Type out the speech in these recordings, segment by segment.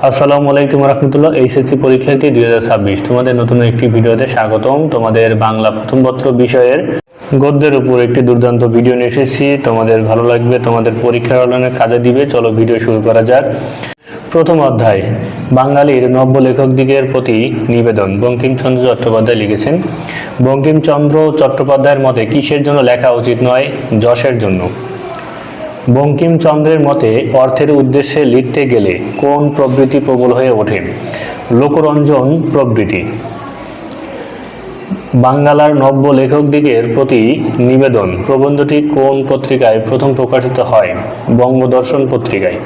আসসালামু আলাইকুম রহমতুল্লাহ। এইচএসসি পরীক্ষার্থী 2026 তোমাদের নতুন একটি ভিডিওতে স্বাগতম। তোমাদের বাংলা প্রথম পত্র বিষয়ের গদ্যের উপর একটি দুর্দান্ত ভিডিও নিয়ে এসেছি। তোমাদের ভালো লাগবে, তোমাদের পরীক্ষার অনেক কাজে দিবে। চলো ভিডিও শুরু করা যাক। প্রথম অধ্যায়, বাঙালির নব্য লেখকদিগের প্রতি নিবেদন। বঙ্কিমচন্দ্র চট্টোপাধ্যায় লিখেছেন। বঙ্কিমচন্দ্র চট্টোপাধ্যায়ের মতে কিসের জন্য লেখা উচিত নয়? যশের জন্য। বঙ্কিমচন্দ্রের মতে অর্থের উদ্দেশ্যে লিখতে গেলে কোন প্রবৃত্তি প্রবল হয়ে ওঠে? লোকরঞ্জন প্রবৃত্তি। বাঙ্গালার নব্য লেখকদিগের প্রতি নিবেদন প্রবন্ধটি কোন পত্রিকায় প্রথম প্রকাশিত হয়? বঙ্গদর্শন পত্রিকায়।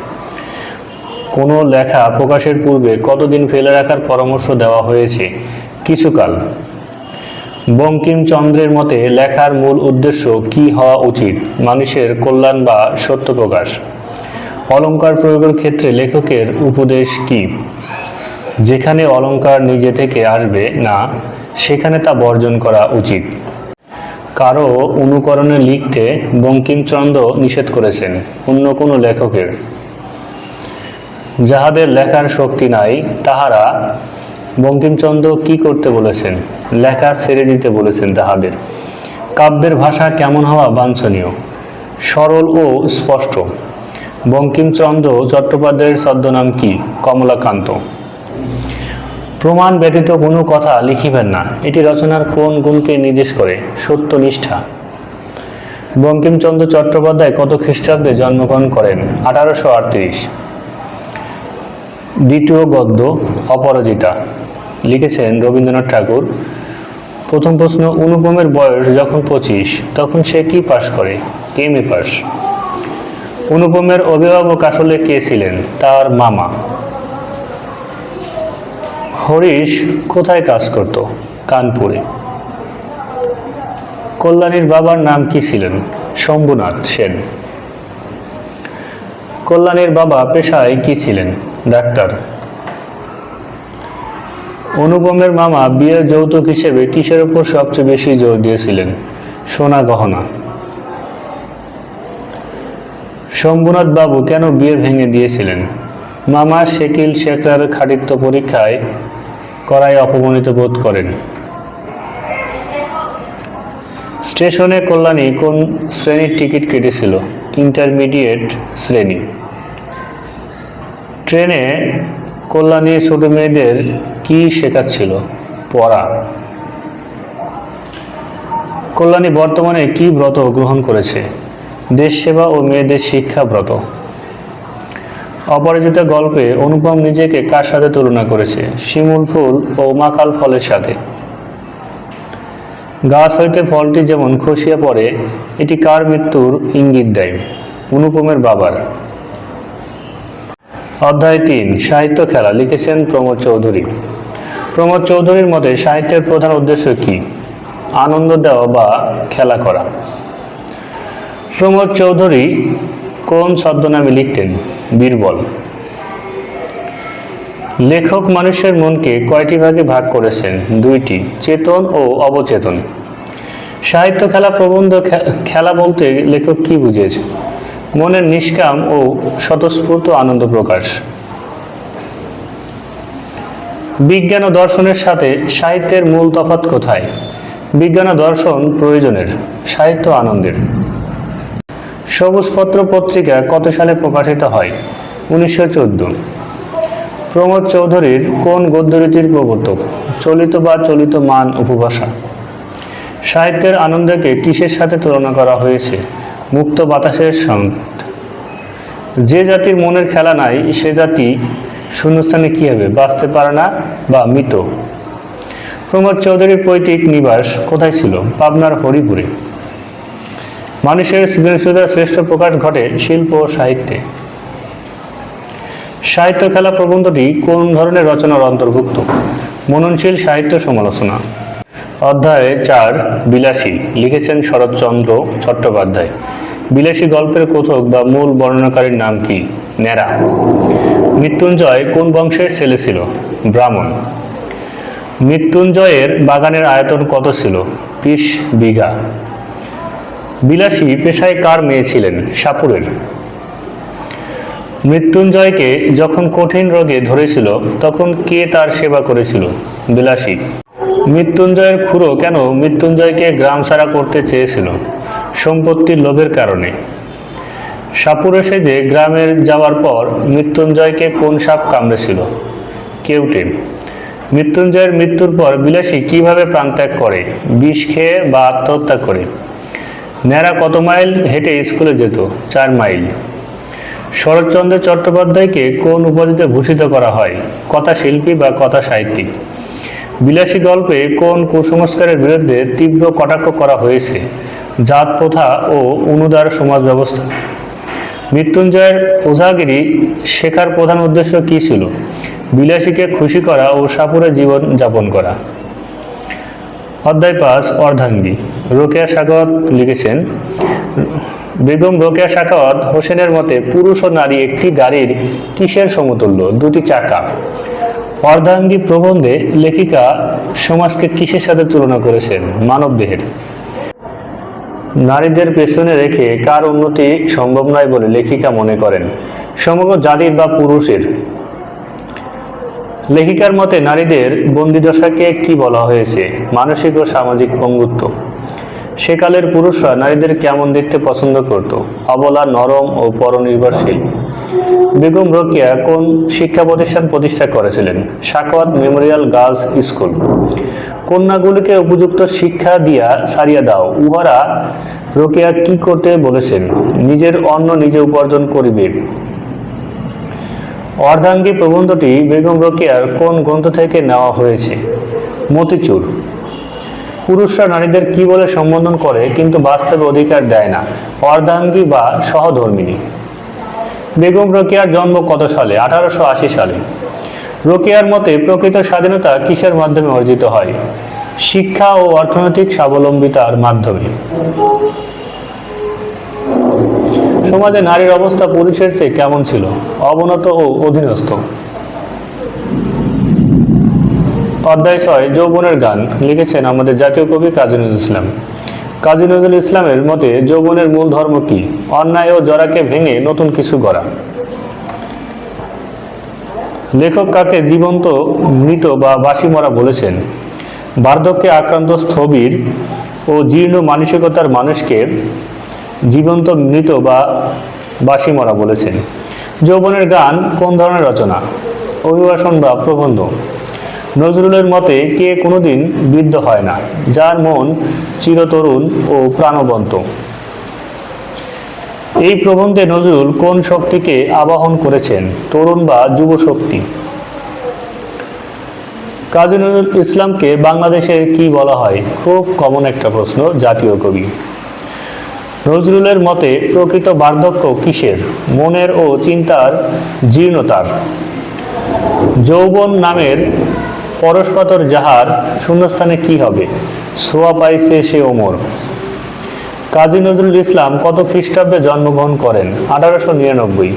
কোনো লেখা প্রকাশের পূর্বে কতদিন ফেলে রাখার পরামর্শ দেওয়া হয়েছে? কিছুকাল। বঙ্কিমচন্দ্রের মতে লেখার মূল উদ্দেশ্য কি হওয়া উচিত? মানুষের কল্যাণ বা সত্য প্রকাশ। অলঙ্কার প্রয়োগের ক্ষেত্রে লেখকের উপদেশ কি? যেখানে অলঙ্কার নিজে থেকে আসবে না সেখানে তা বর্জন করা উচিত। কারো অনুকরণে লিখতে বঙ্কিমচন্দ্র নিষেধ করেছেন? অন্য কোনো লেখকের। যাহাদের লেখার শক্তি নাই তাহারা বঙ্কিমচন্দ্র কি করতে বলেছেন? লেখা ছেড়ে দিতে বলেছেন তাহাদের। কাব্যের ভাষা কেমন হওয়া বাঞ্ছনীয়? সরল ও স্পষ্ট। বঙ্কিমচন্দ্র চট্টোপাধ্যায়ের ছদ্মনাম কি? কমলাকান্ত। প্রমাণ ব্যতীত কোনো কথা লিখিবেন না, এটি রচনার কোন গুণকে নির্দেশ করে? সত্যনিষ্ঠা। বঙ্কিমচন্দ্র চট্টোপাধ্যায় কত খ্রিস্টাব্দে জন্মগ্রহণ করেন? 1838। দ্বিতীয় গদ্য অপরাজিতা লিখেছেন রবীন্দ্রনাথ ঠাকুর। প্রথম প্রশ্ন, অনুপমের বয়স যখন 25 তখন সে কি পাশ করে? MA pass. অনুপমের অভিভাবক আসলে কে ছিলেন? তার মামা। হরিশ কোথায় কাজ করত? কানপুরে। কল্যাণীর বাবার নাম কি ছিলেন? শম্ভুনাথ সেন। কল্যাণীর বাবা পেশায় কি ছিলেন? ডাক্তার। অনুপমের মামা বিয়ের যৌতুক হিসেবে কিসের উপর সবচেয়ে বেশি জোর দিয়েছিলেন? সোনা গহনা। শম্ভুনাথ বাবু কেন বিয়ে ভেঙে দিয়েছিলেন? মামা শেকিল শেখরার খাঁটিত্ব পরীক্ষায় করায় অপমানিত বোধ করেন। স্টেশনে কল্যাণী কোন শ্রেণীর টিকিট কেটেছিল? ইন্টারমিডিয়েট শ্রেণী। ট্রেনে কল্যাণী ছোট মেয়েদের কি শেখাচ্ছিল? পড়া। কল্যাণী বর্তমানে কি ব্রত গ্রহণ করেছে? দেশ সেবা ও মেয়েদের শিক্ষা ব্রত। অপরাজিতা গল্পে অনুপম নিজেকে কার সাথে তুলনা করেছে? শিমুল ফুল ও মাকাল ফলের সাথে। গাছ হইতে ফলটি যেমন খসিয়া পড়ে, এটি কার মৃত্যুর ইঙ্গিত দেয়? অনুপমের বাবার। অধ্যায় 3, সাহিত্য খেলা লিখেছেন প্রমোদ চৌধুরী। প্রমোদ চৌধুরীর মতে সাহিত্যের প্রধান উদ্দেশ্য কি? আনন্দ দেওয়া বা খেলা করা। প্রমোদ চৌধুরী কোন ছদ্মনামে লিখতেন? বীরবল। লেখক মানুষের মনকে কয়টি ভাগে ভাগ করেছেন? 2টি, চেতন ও অবচেতন। সাহিত্য খেলা প্রবন্ধ খেলা বলতে লেখক কি বুঝিয়েছে? মনের নিষ্কাম ও স্বতঃস্ফূর্ত আনন্দ প্রকাশ। বিজ্ঞান ও দর্শনের সাথে সাহিত্যের মূল তফাৎ কোথায়? বিজ্ঞান ও দর্শন প্রয়োজনের, সাহিত্য আনন্দের। সবুজপত্র পত্রিকা কত সালে প্রকাশিত হয়? 1914। প্রমোদ চৌধুরীর কোন গদ্যরীতির প্রবর্তক? চলিত বা চলিত মান উপভাষা। সাহিত্যের আনন্দকে কিসের সাথে তুলনা করা হয়েছে? মুক্ত বাতাসের সঙ্গে। যে জাতির মনের খেলা নাই সে জাতি শূন্যস্থানে কি হবে? বাঁচতে পারে না বা মৃত। প্রমোদ চৌধুরীর পৈতৃক নিবাস কোথায় ছিল? পাবনার হরিপুরে। মানুষের সৃজনশীলতার শ্রেষ্ঠ প্রকাশ ঘটে শিল্প ও সাহিত্যে। সাহিত্য খেলা প্রবন্ধটি কোন ধরনের রচনার অন্তর্ভুক্ত? মননশীল সাহিত্য সমালোচনা। অধ্যায় 4, বিলাসী লিখেছেন শরৎচন্দ্র চট্টোপাধ্যায়। বিলাসী গল্পের কথক বা মূল বর্ণনাকারীর নাম কি? ন্যাড়া। মৃত্যুঞ্জয় কোন বংশের ছেলে ছিল? ব্রাহ্মণ। মৃত্যুঞ্জয়ের বাগানের আয়তন কত ছিল? 20 বিঘা। বিলাসী পেশায় কার মেয়ে ছিলেন? সাপুরের। মৃত্যুঞ্জয়কে যখন কঠিন রোগে ধরেছিল তখন কে তার সেবা করেছিল? বিলাসী। মৃত্যুঞ্জয়ের খুড়ো কেন মৃত্যুঞ্জয়কে গ্রাম ছাড়া করতে চেয়েছিল? সম্পত্তির লোভের কারণে। সাপুড়ে সেজে গ্রামে যাওয়ার পর মৃত্যুঞ্জয়কে কোন সাপ কামড়েছিল? কেউটে। মৃত্যুঞ্জয়ের মৃত্যুর পর বিলাসী কিভাবে প্রাণত্যাগ করে? বিষ খেয়ে বা আত্মহত্যা করে। ন্যাড়া কত মাইল হেঁটে স্কুলে যেত? 4 মাইল। শরৎচন্দ্র চট্টোপাধ্যায়কে কোন উপাধিতে ভূষিত করা হয়? কথা শিল্পী বা কথা সাহিত্যিক। বিলাসী গল্পে কোন কুসংস্কারের বিরুদ্ধে তীব্র কটাক্ষ করা হয়েছে? জাত প্রথা ও অনুদার সমাজ ব্যবস্থা। মৃত্যুঞ্জয়ের ওঝাগিরি শেখার প্রধান উদ্দেশ্য কী ছিল? বিলাসীকে খুশি করা ও সাপুড়ে জীবন যাপন করা। অধ্যায় 5 অর্ধাঙ্গী। রোকেয়া সাখাওয়াত লিখেছেন, বেগম রোকেয়া সাখাওয়াত হোসেনের মতে পুরুষ ও নারী একটি গাড়ির কিসের সমতুল্য? 2টি চাকা। অর্ধাঙ্গী প্রবন্ধে লেখিকা সমাজকে কিসের সাথে তুলনা করেছেন? মানবদেহের। নারীদের পেছনে রেখে কার উন্নতি সম্ভব নয় বলে লেখিকা মনে করেন? সমগ্র জাতির বা পুরুষের। লেখিকার মতে নারীদের বন্দিদশাকে কি বলা হয়েছে? মানসিক ও সামাজিক পঙ্গুত্ব। সেকালের পুরুষরা নারীদের কেমন দেখতে পছন্দ করত? অবলা, নরম ও পরনির্ভরশীল। বেগম রোকেয়া কোন শিক্ষা প্রতিষ্ঠান প্রতিষ্ঠা করেছিলেন? Sakhawat memorial girls school. কন্যাগুলিকে উপযুক্ত শিক্ষা দিয়া ছাড়িয়া দাও, উহারা রোকেয়া কি করতে বলেছেন? নিজের অন্ন নিজে উপার্জন করিবে। অর্ধাঙ্গী প্রবন্ধটি বেগম রোকেয়ার কোন গ্রন্থ থেকে নেওয়া হয়েছে? মতিচুর। পুরুষরা নারীদের কি বলে সম্বোধন করে কিন্তু বাস্তবে অধিকার দেয় না? অর্ধাঙ্গী বা সহধর্মিণী। বেগম রোকেয়ার জন্ম কত সালে? 1880 সালে। রোকেয়ার মতে প্রকৃত স্বাধীনতা কিসের মাধ্যমে অর্জিত হয়? শিক্ষা ও অর্থনৈতিক স্বাবলম্বিতার মাধ্যমে। সমাজে নারীর অবস্থা পুরুষের চেয়ে কেমন ছিল? অবনত ও অধীনস্থ। অধ্যায় 6 যৌবনের গান লিখেছেন আমাদের জাতীয় কবি কাজী নজরুল ইসলাম। কাজী নজরুল ইসলামের মতে যৌবনের মূল ধর্ম কি? অন্যায় ও জরাকে ভেঙে নতুন কিছু গড়া। লেখক কাকে জীবন্ত, মৃত বা বাসি মরা বলেছেন? বার্ধক্যে আক্রান্ত স্থবির ও জীর্ণ মানসিকতার মানুষকে জীবন্ত, মৃত বা বাসি মরা বলেছেন। যৌবনের গান কোন ধরনের রচনা? অভিবাসন বা প্রবন্ধ। নজরুলের মতে কে কোনোদিন বৃদ্ধ হয় না? যার মন চিরতরুণ ও প্রাণবন্ত। এই প্রবন্ধে নজরুল কোন শক্তিকে আবাহন করেছেন? তরুণ বা যুব শক্তি। কাজী নজরুল ইসলামকে বাংলাদেশের কি বলা হয়? খুব কমন একটা প্রশ্ন, জাতীয় কবি। নজরুলের মতে প্রকৃত বার্ধক্য কিসের? মনের ও চিন্তার জীর্ণতার। যৌবন নামের পরশপাতর যাহার শূন্যস্থানে কি হবে? ছোঁয়া পাইছে সে ওমর। কাজী নজরুল ইসলাম কত খ্রিস্টাব্দে জন্মগ্রহণ করেন? 1899।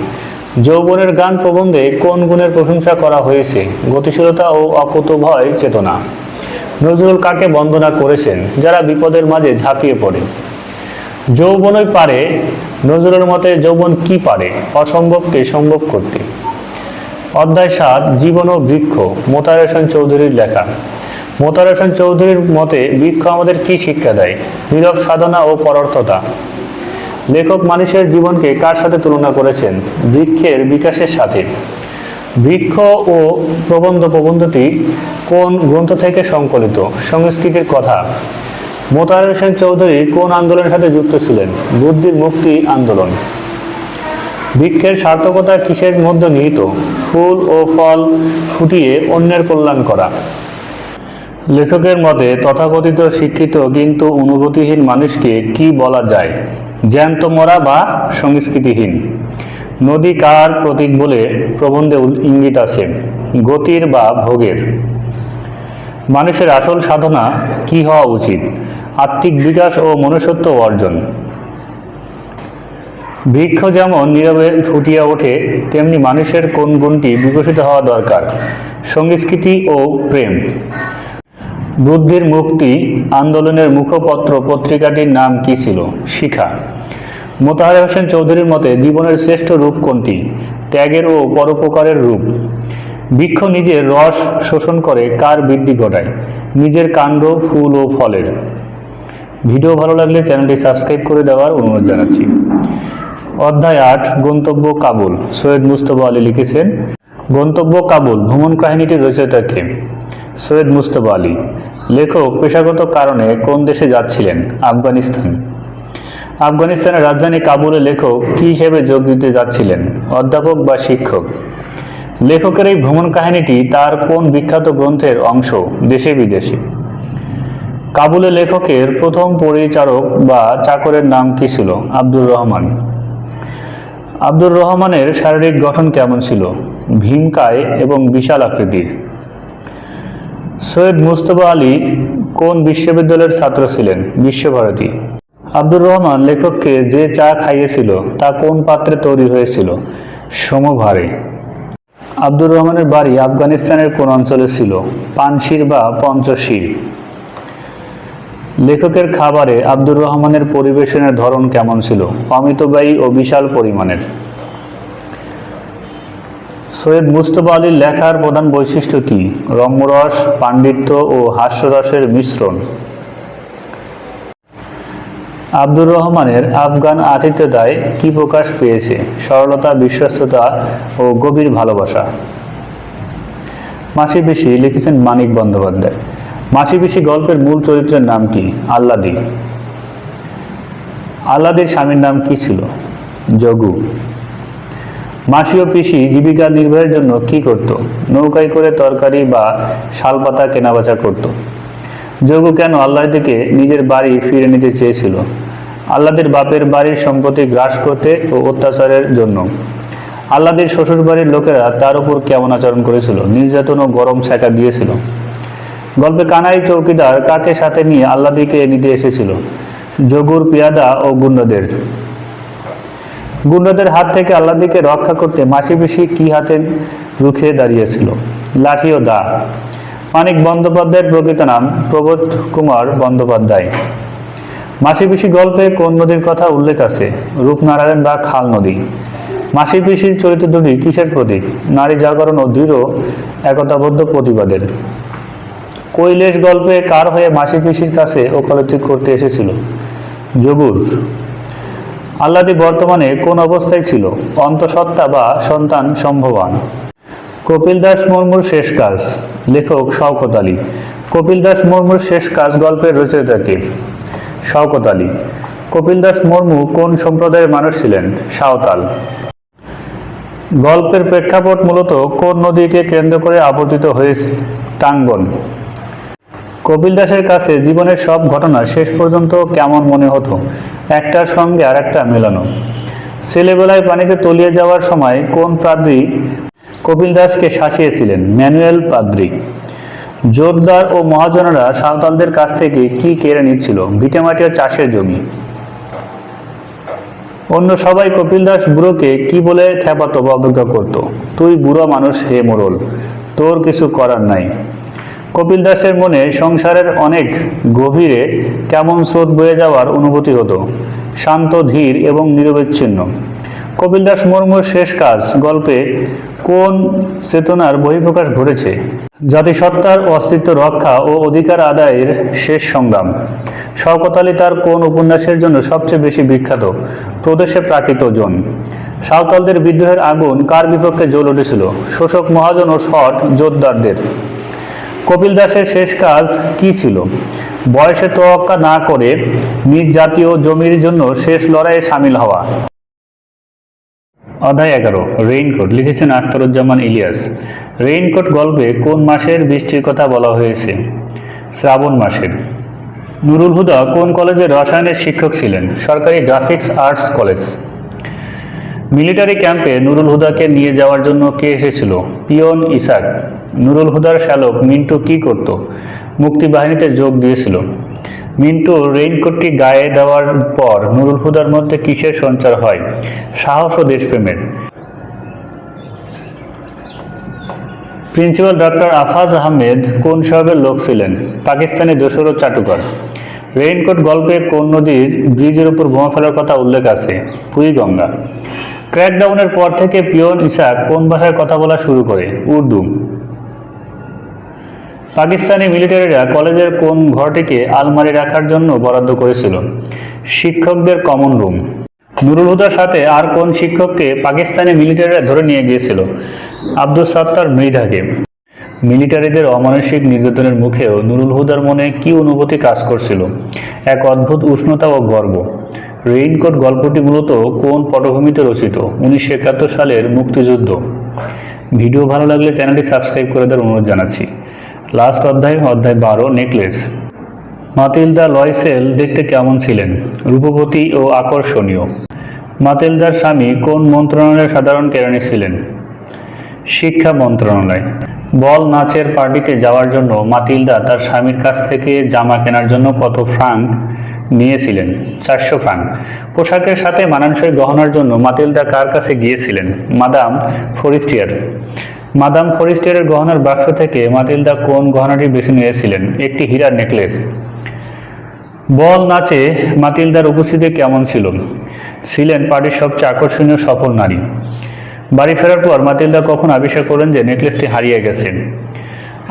যৌবনের গান প্রবন্ধে কোন গুণের প্রশংসা করা হয়েছে? গতিশীলতা ও অকুতোভয় চেতনা। নজরুল কাকে বন্দনা করেছেন? যারা বিপদের মাঝে ঝাঁপিয়ে পড়ে। যৌবনই পারে। নজরুলের মতে যৌবন কি পারে? অসম্ভবকে সম্ভব করতে। অধ্যায় 7 জীবন ও বৃক্ষ। মোতাহার হোসেন চৌধুরীর লেখা। মোতাহার হোসেন চৌধুরীর মতে বৃক্ষ আমাদের কি শিক্ষা দেয়? নীরব সাধনা ও পরার্থতা। লেখক মানুষের জীবনকে কার সাথে তুলনা করেছেন? বৃক্ষের বিকাশের সাথে। বৃক্ষ ও প্রবন্ধটি কোন গ্রন্থ থেকে সংকলিত? সংস্কৃতির কথা। মোতাহার হোসেন চৌধুরী কোন আন্দোলনের সাথে যুক্ত ছিলেন? বুদ্ধির মুক্তি আন্দোলন। বৃক্ষের সার্থকতা কিসের মধ্যে নিহিত? ফুল ও ফল ফুটিয়ে অন্যের কল্যাণ করা। লেখকের মতে তথাকথিত শিক্ষিত কিন্তু অনুভূতিহীন মানুষকে কি বলা যায়? জ্যান্ত মরা বা সংস্কৃতিহীন। নদী কার প্রতীক বলে প্রবন্ধে ইঙ্গিত আছে? গতির বা ভোগের। মানুষের আসল সাধনা কি হওয়া উচিত? আত্মিক বিকাশ ও মনুষ্যত্ব অর্জন। বৃক্ষ যেমন নীরবে ফুটিয়া ওঠে তেমনি মানুষের কোন গুণটি বিকশিত হওয়া দরকার? সংস্কৃতি ও প্রেম। বুদ্ধির মুক্তি আন্দোলনের মুখপত্র পত্রিকাটির নাম কি ছিল? শিখা। মোতাহার হোসেন চৌধুরীর মতে জীবনের শ্রেষ্ঠ রূপ কোনটি? ত্যাগের ও পরোপকারের রূপ। বৃক্ষ নিজের রস শোষণ করে কার বৃদ্ধি ঘটায়? নিজের কাণ্ড, ফুল ও ফলের। ভিডিও ভালো লাগলে চ্যানেলটি সাবস্ক্রাইব করে দেওয়ার অনুরোধ জানাচ্ছি। অধ্যায় 8, গন্তব্য কাবুল। সৈয়দ মুজতবা আলী লিখেছেন। গন্তব্য কাবুল ভ্রমণ কাহিনীটির রচয়িতা কে? সৈয়দ মুজতবা আলী। লেখক পেশাগত কারণে কোন দেশে যাচ্ছিলেন? আফগানিস্তান। আফগানিস্তানের রাজধানী কাবুলে লেখক কী হিসেবে যোগ দিতে যাচ্ছিলেন? অধ্যাপক বা শিক্ষক। লেখকের এই ভ্রমণ কাহিনীটি তার কোন বিখ্যাত গ্রন্থের অংশ? দেশে বিদেশে। কাবুলে লেখকের প্রথম পরিচারক বা চাকরের নাম কি ছিল? আব্দুর রহমান। আব্দুর রহমানের শারীরিক গঠন কেমন ছিল? ভীমকায় এবং বিশাল আকৃতির। সৈয়দ মুজতবা আলী কোন বিশ্ববিদ্যালয়ের ছাত্র ছিলেন? বিশ্বভারতী। আব্দুর রহমান লেখককে যে চা খাইয়েছিল তা কোন পাত্রে তৈরি হয়েছিল? সমভারে। আব্দুর রহমানের বাড়ি আফগানিস্তানের কোন অঞ্চলে ছিল? পানশির বা পঞ্চশীর। লেখকের খাবারে আব্দুর রহমানের পরিবেশনের ধরন কেমন ছিল? অমিতব্যয়ী ও বিশাল পরিমাণের। সৈয়দ মুজতবা আলীর লেখার প্রধান বৈশিষ্ট্য কি? রম্যরস, পাণ্ডিত্য ও হাস্যরসের মিশ্রণ। আব্দুর রহমানের আফগান আতিথ্যতায় কি প্রকাশ পেয়েছে? সরলতা, বিশ্বস্ততা ও গভীর ভালোবাসা। মাসি পিসি লিখেছেন মানিক বন্দ্যোপাধ্যায়। মাসি পিসি গল্পের মূল চরিত্রের নাম কি? আল্লাদি। আল্লাদির স্বামীর নাম কি ছিল? যোগু। মাসি ও পিসি জীবিকা নির্বাহের জন্য কি করত? নৌকায় করে তরকারি বা শালপাতা কেনাবেচা করত। যোগু কেন আল্লাদিকে নিজের বাড়ি ফিরে নিতে চেয়েছিল? আল্লাদির বাপের বাড়ির সম্পত্তি গ্রাস করতে ও অত্যাচারের জন্য। আল্লাদির শ্বশুরবাড়ির লোকেরা তার উপর কেমন আচরণ করেছিল? নির্যাতন ও গরম সেকা দিয়েছিল। গল্পে কানাই চৌকিদার কাকে সাথে নিয়ে আল্লাদিকে নিতে এসেছিল? যোগুর পিয়াদা ও গুন্ডাদের। গুন্ডাদের হাত থেকে আল্লাদিকে রক্ষা করতে মাসি পিসি কি হাতে রুখে দাঁড়িয়েছিল? লাঠি ও দা। মানিক বন্দ্যোপাধ্যায়ের প্রকৃত নাম প্রবোধ কুমার বন্দ্যোপাধ্যায়। মাসি পিসি গল্পে কোন নদীর কথা উল্লেখ আছে? রূপনারায়ণ বা খাল নদী। মাসি পিসির চরিত্র দুটি কিসের প্রতীক? নারী জাগরণ ও দৃঢ় একতাবদ্ধ প্রতিবাদের। কৈলেশ গল্পে কার হয়ে মাসি পিসির কাছে ওকালতি করতে এসেছিল? যোগুর। আল্লাদি বর্তমানে কোন অবস্থায় ছিল? অন্তঃসত্ত্বা বা সন্তান সম্ভবান। কপিল দাস মুর্মুর শেষ কাজ। লেখক শওকত আলী। কপিল দাস মুর্মুর শেষ কাজ গল্পের রচয়িতা কে? শওকত আলী। কপিল দাস মুর্মু কোন সম্প্রদায়ের মানুষ ছিলেন? সাঁওতাল। গল্পের প্রেক্ষাপট মূলত কোন নদীকে কেন্দ্র করে আবর্তিত হয়েছে? টাঙ্গন। কপিল দাসের কাছে জীবনের সব ঘটনা শেষ পর্যন্ত কেমন মনে হতো? একটার সঙ্গে আর একটা মেলানো। ছেলেবেলায় পানিতে তলিয়ে যাওয়ার সময় কোন পাদ্রী কপিল দাসকে শাসিয়েছিলেন? ম্যানুয়েল পাদ্রী। জোরদার ও মহাজনেরা সাঁওতালদের কাছ থেকে কি কেড়ে নিচ্ছিল? ভিটেমাটি ও চাষের জমি। অন্য সবাই কপিল দাস বুড়োকে কি বলে খ্যাপাতো বা অবজ্ঞা করত? তুই বুড়ো মানুষ হে মোড়ল, তোর কিছু করার নাই। কপিল দাসের মনে সংসারের অনেক গভীরে কেমন স্রোত বয়ে যাওয়ার অনুভূতি হতো? শান্ত, ধীর এবং নিরবচ্ছিন্ন। কপিল দাস মুর্মুর শেষ কাজ গল্পে কোন চেতনার বহিঃপ্রকাশ ঘটেছে? জাতিসত্তার অস্তিত্ব রক্ষা ও অধিকার আদায়ের শেষ সংগ্রাম। শওকত আলী তার কোন উপন্যাসের জন্য সবচেয়ে বেশি বিখ্যাত? প্রদেশে প্রাকৃত জন। সাঁওতালদের বিদ্রোহের আগুন কার বিপক্ষে জ্বলে উঠেছিল? শোষক মহাজন ও শট জোরদারদের। কপিল দাসের শেষ কাজ কি ছিল? বয়সে তোয়াক্কা না করে নিজ জাতীয় জমির জন্য শেষ লড়াইয়ে সামিল হওয়া। অধ্যায় 11, রেইনকোট। লিখেছেন আখতারুজ্জামান ইলিয়াস। রেইনকোট গল্পে কোন মাসের বৃষ্টির কথা বলা হয়েছে? শ্রাবণ মাসের। নুরুল হুদা কোন কলেজের রসায়নের শিক্ষক ছিলেন? সরকারি গ্রাফিক্স আর্টস কলেজ। মিলিটারি ক্যাম্পে নুরুল হুদাকে নিয়ে যাওয়ার জন্য কে এসেছিল? পিয়ন ইসাক। নুরুল হুদার শ্যালক মিন্টু কি করত? মুক্তিবাহিনীতে যোগ দিয়েছিল। মিন্টু রেইনকোটটি গায়ে দেওয়ার পর নুরুল হুদার মধ্যে কিসের সঞ্চার হয়? সাহস ও দেশপ্রেমের। প্রিন্সিপাল ডক্টর আফাজ আহমেদ কোন শহরের লোক ছিলেন? পাকিস্তানি দোসর চাটুকার। রেইনকোট গল্পে কোন নদীর ব্রিজের উপর বোমা ফেলার কথা উল্লেখ আছে? বুড়িগঙ্গা। ক্র্যাকডাউনের পর থেকে পিয়ন ইসাক কোন ভাষায় কথা বলা শুরু করে? উর্দু। পাকিস্তানি মিলিটারিরা কলেজের কোন ঘরটিকে আলমারি রাখার জন্য বরাদ্দ করেছিল? শিক্ষকদের কমন রুম। নুরুল হুদার সাথে আর কোন শিক্ষককে পাকিস্তানি মিলিটারিরা ধরে নিয়ে গিয়েছিল? আব্দুস সাত্তার মৃধাকে। মিলিটারিদের অমানসিক নির্যাতনের মুখেও নুরুল হুদার মনে কি অনুভূতি কাজ করছিল? এক অদ্ভুত উষ্ণতা ও গর্ব। রেইনকোট গল্পটি মূলত কোন পটভূমিতে রচিত? 1971 সালের মুক্তিযুদ্ধ। ভিডিও ভালো লাগলে চ্যানেলটি সাবস্ক্রাইব করে দেওয়ার অনুরোধ জানাচ্ছি। লাস্ট অধ্যায় 12 নেকলেস। মাতিলদা লয়সেল দেখতে কেমন ছিলেন? রূপবতী ও আকর্ষণীয়। মাতিলদার স্বামী কোন মন্ত্রণালয়ের সাধারণ কেরানি ছিলেন? শিক্ষা মন্ত্রণালয়। বল নাচের পার্টিতে যাওয়ার জন্য মাতিলদা তার স্বামীর কাছ থেকে জামা কেনার জন্য কত ফ্রাঙ্ক নিয়েছিলেন? 400 ফ্রাঙ্ক। পোশাকের সাথে মানানসই গহনার জন্য মাতিলদা কার কাছে গিয়েছিলেন? মাদাম ফরিস্টিয়ার। মাদাম ফরিস্টিয়ারের গহনার বাক্স থেকে মাতিলদা কোন গহনাটি বেছে নিয়েছিলেন? একটি হীরার নেকলেস। বল নাচে মাতিলদার উপস্থিতি কেমন ছিল? ছিলেন পার্টির সবচেয়ে আকর্ষণীয় সফল নারী। বাড়ি ফেরার পর মাতিলদা কখন আবিষ্কার করেন যে নেকলেসটি হারিয়ে গেছে?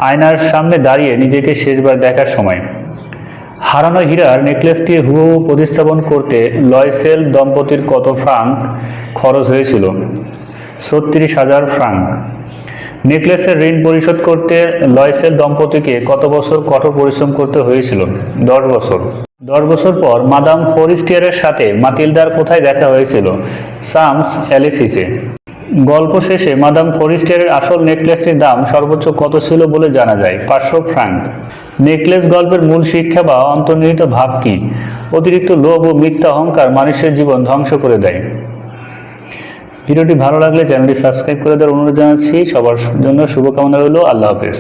আয়নার সামনে দাঁড়িয়ে নিজেকে শেষবার দেখার সময়। হারানো হীরার নেকলেসটি হুবহু প্রতিস্থাপন করতে লয়সেল দম্পতির কত ফ্রাঙ্ক খরচ হয়েছিল? 36,000 ফ্রাঙ্ক। নেকলেসের ঋণ পরিশোধ করতে লয়সেল দম্পতিকে কত বছর কঠোর পরিশ্রম করতে হয়েছিল? 10 বছর। 10 বছর পর মাদাম ফরিস্টিয়ারের সাথে মাতিলদার কোথায় দেখা হয়েছিল? সামস অ্যালিসিসে। গল্প শেষে মাদাম ফরিস্টিয়ারের আসল নেকলেসটির দাম সর্বোচ্চ কত ছিল বলে জানা যায়? 500 ফ্রাঙ্ক। নেকলেস গল্পের মূল শিক্ষা বা অন্তর্নিহিত ভাব কি? অতিরিক্ত লোভ ও মিথ্যা অহংকার মানুষের জীবন ধ্বংস করে দেয়। ভিডিওটি ভালো লাগলে চ্যানেলটি সাবস্ক্রাইব করে দেওয়ার অনুরোধ জানাচ্ছি। সবার জন্য শুভকামনা রইল। আল্লাহ হাফেজ।